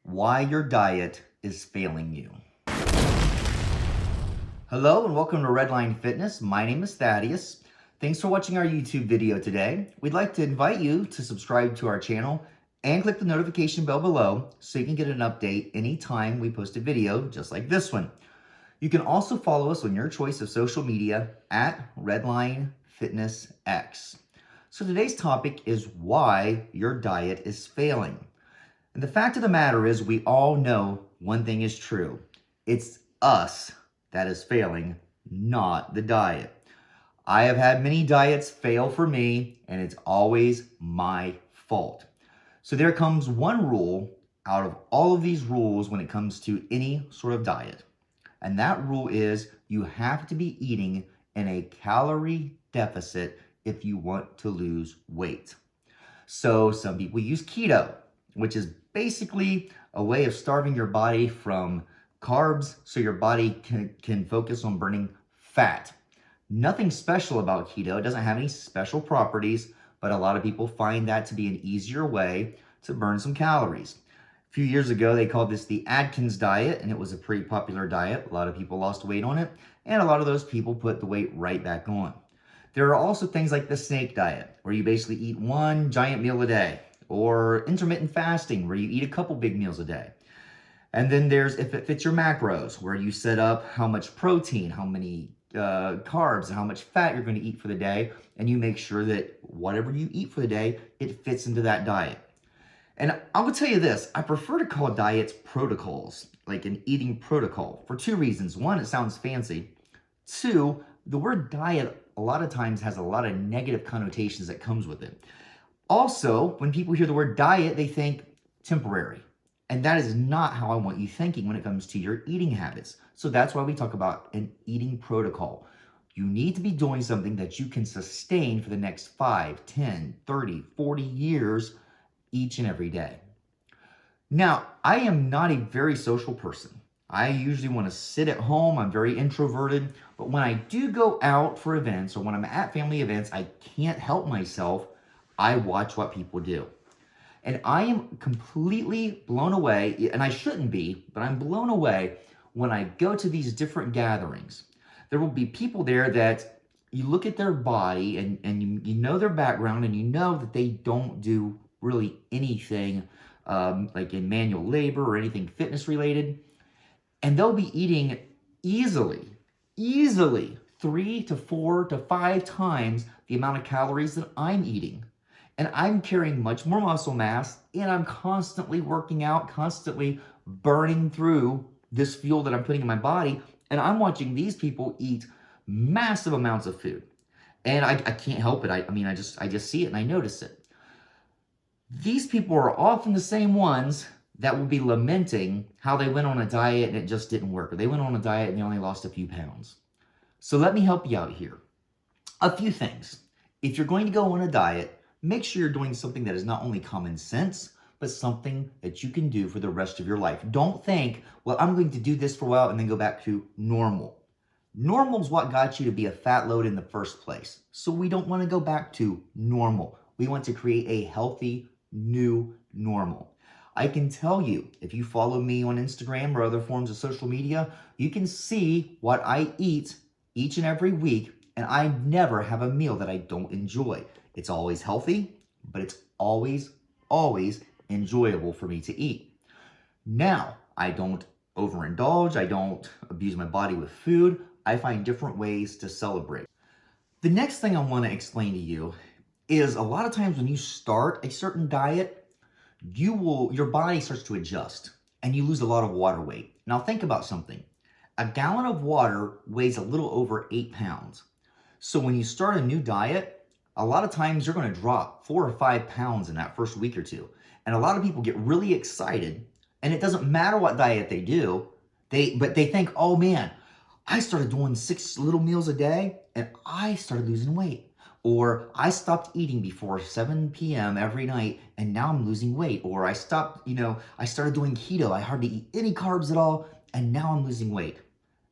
Why your diet is failing you. Hello and welcome to Redline Fitness. My name is Thaddeus. Thanks for watching our YouTube video today. We'd like to invite you to subscribe to our channel and click the notification bell below so you can get an update anytime we post a video just like this one. You can also follow us on your choice of social media at Redline Fitness X. So today's topic is why your diet is failing. And the fact of the matter is, we all know one thing is true. It's us that is failing, not the diet. I have had many diets fail for me, and it's always my fault. So there comes one rule out of all of these rules when it comes to any sort of diet. And that rule is you have to be eating in a calorie deficit if you want to lose weight. So some people use keto, which is basically a way of starving your body from carbs so your body can focus on burning fat. Nothing special about keto. It doesn't have any special properties, but a lot of people find that to be an easier way to burn some calories. A few years ago, they called this the Atkins diet, and it was a pretty popular diet. A lot of people lost weight on it, and a lot of those people put the weight right back on. There are also things like the snake diet, where you basically eat one giant meal a day, or intermittent fasting, where you eat a couple big meals a day. And then there's if it fits your macros, where you set up how much protein, how many carbs, and how much fat you're going to eat for the day, and you make sure that whatever you eat for the day, it fits into that diet. And I will tell you this, I prefer to call diets protocols, like an eating protocol, for two reasons. One, it sounds fancy. Two, the word diet a lot of times has a lot of negative connotations that comes with it. Also, when people hear the word diet, they think temporary. And that is not how I want you thinking when it comes to your eating habits. So that's why we talk about an eating protocol. You need to be doing something that you can sustain for the next 5, 10, 30, 40 years each and every day. Now, I am not a very social person. I usually want to sit at home. I'm very introverted. But when I do go out for events or when I'm at family events, I can't help myself. I watch what people do. And I am completely blown away, and I shouldn't be, but I'm blown away when I go to these different gatherings. There will be people there that you look at their body and you know their background and you know that they don't do really anything like in manual labor or anything fitness related. And they'll be eating easily 3 to 4 to 5 times the amount of calories that I'm eating. And I'm carrying much more muscle mass, and I'm constantly working out, constantly burning through this fuel that I'm putting in my body. And I'm watching these people eat massive amounts of food. And I can't help it. I just see it and I notice it. These people are often the same ones that will be lamenting how they went on a diet and it just didn't work. Or they went on a diet and they only lost a few pounds. So let me help you out here. A few things. If you're going to go on a diet, make sure you're doing something that is not only common sense, but something that you can do for the rest of your life. Don't think, well, I'm going to do this for a while and then go back to normal. Normal is what got you to be a fat load in the first place. So we don't want to go back to normal. We want to create a healthy, new normal. I can tell you, if you follow me on Instagram or other forms of social media, you can see what I eat each and every week, and I never have a meal that I don't enjoy. It's always healthy, but it's always enjoyable for me to eat. Now, I don't overindulge. I don't abuse my body with food. I find different ways to celebrate. The next thing I want to explain to you is a lot of times when you start a certain diet, your body starts to adjust and you lose a lot of water weight. Now think about something. A gallon of water weighs a little over 8 pounds. So when you start a new diet, a lot of times you're going to drop 4 or 5 pounds in that first week or two. And a lot of people get really excited, and it doesn't matter what diet they do, but they think, oh man, I started doing 6 little meals a day and I started losing weight. Or I stopped eating before 7 p.m. every night and now I'm losing weight. Or I started doing keto. I hardly eat any carbs at all and now I'm losing weight.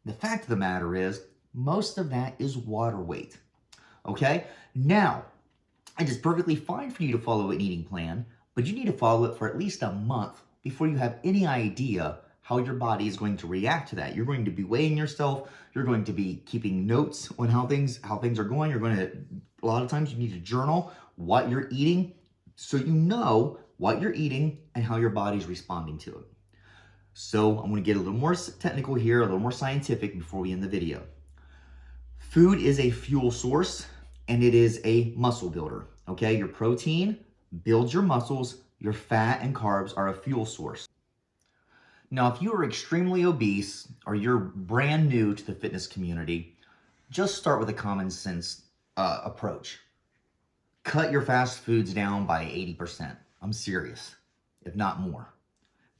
The fact of the matter is, most of that is water weight. Okay? Now, it is perfectly fine for you to follow an eating plan, but you need to follow it for at least a month before you have any idea how your body is going to react to that. You're going to be weighing yourself. You're going to be keeping notes on how things are going. You're going to, a lot of times you need to journal what you're eating so you know what you're eating and how your body's responding to it. So I'm going to get a little more technical here, a little more scientific before we end the video. Food is a fuel source and it is a muscle builder, okay? Your protein builds your muscles, your fat and carbs are a fuel source. Now, if you are extremely obese or you're brand new to the fitness community, just start with a common sense approach. Cut your fast foods down by 80%. I'm serious, if not more.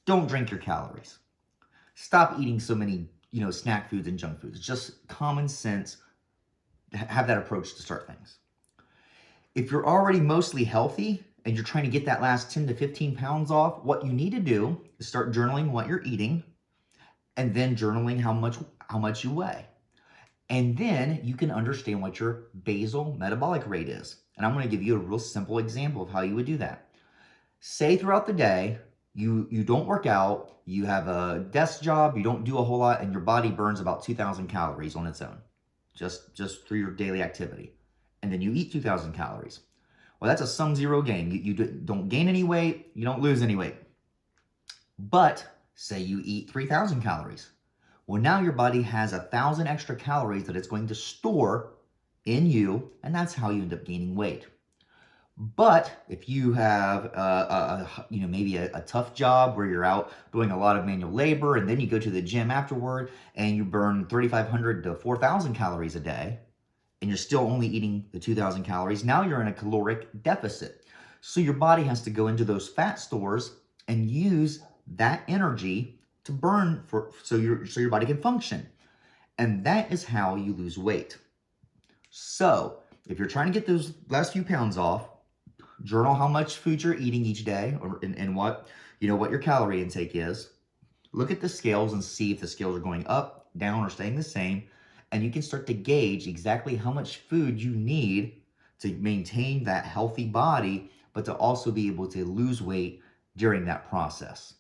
Don't drink your calories. Stop eating so many, snack foods and junk foods. Just common sense. Have that approach to start things. If you're already mostly healthy and you're trying to get that last 10 to 15 pounds off, what you need to do is start journaling what you're eating and then journaling how much you weigh. And then you can understand what your basal metabolic rate is. And I'm going to give you a real simple example of how you would do that. Say throughout the day, you don't work out, you have a desk job, you don't do a whole lot, and your body burns about 2,000 calories on its own, just through your daily activity. And then you eat 2,000 calories. Well, that's a sum zero gain. You don't gain any weight, you don't lose any weight. But say you eat 3,000 calories. Well, now your body has 1,000 extra calories that it's going to store in you, and that's how you end up gaining weight. But if you have maybe a tough job where you're out doing a lot of manual labor and then you go to the gym afterward and you burn 3,500 to 4,000 calories a day and you're still only eating the 2,000 calories, now you're in a caloric deficit. So your body has to go into those fat stores and use that energy to burn so your body can function. And that is how you lose weight. So if you're trying to get those last few pounds off, journal how much food you're eating each day and what your calorie intake is. Look at the scales and see if the scales are going up, down, or staying the same. And you can start to gauge exactly how much food you need to maintain that healthy body, but to also be able to lose weight during that process.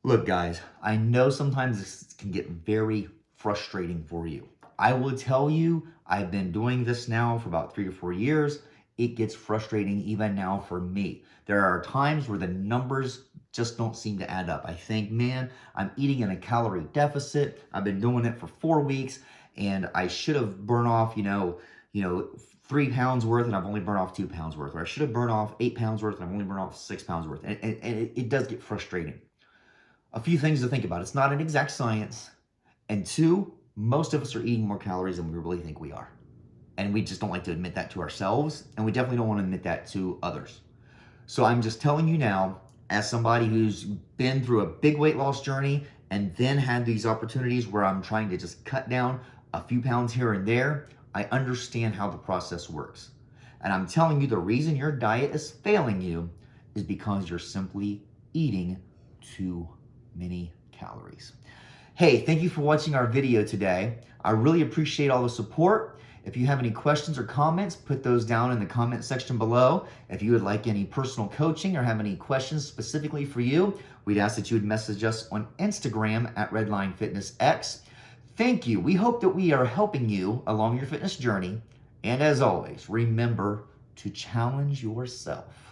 Look, guys, I know sometimes this can get very frustrating for you. I will tell you, I've been doing this now for about 3 or 4 years. It gets frustrating even now for me. There are times where the numbers just don't seem to add up. I think, man, I'm eating in a calorie deficit. I've been doing it for 4 weeks and I should have burned off, 3 pounds worth and I've only burned off 2 pounds worth. Or I should have burned off 8 pounds worth and I've only burned off 6 pounds worth. And it does get frustrating. A few things to think about. It's not an exact science. And 2, most of us are eating more calories than we really think we are. And we just don't like to admit that to ourselves, and we definitely don't want to admit that to others. So I'm just telling you now, as somebody who's been through a big weight loss journey and then had these opportunities where I'm trying to just cut down a few pounds here and there, I understand how the process works. And I'm telling you, the reason your diet is failing you is because you're simply eating too many calories. Hey, thank you for watching our video today. I really appreciate all the support. If you have any questions or comments, put those down in the comment section below. If you would like any personal coaching or have any questions specifically for you, we'd ask that you would message us on Instagram at RedlineFitnessX. Thank you. We hope that we are helping you along your fitness journey. And as always, remember to challenge yourself.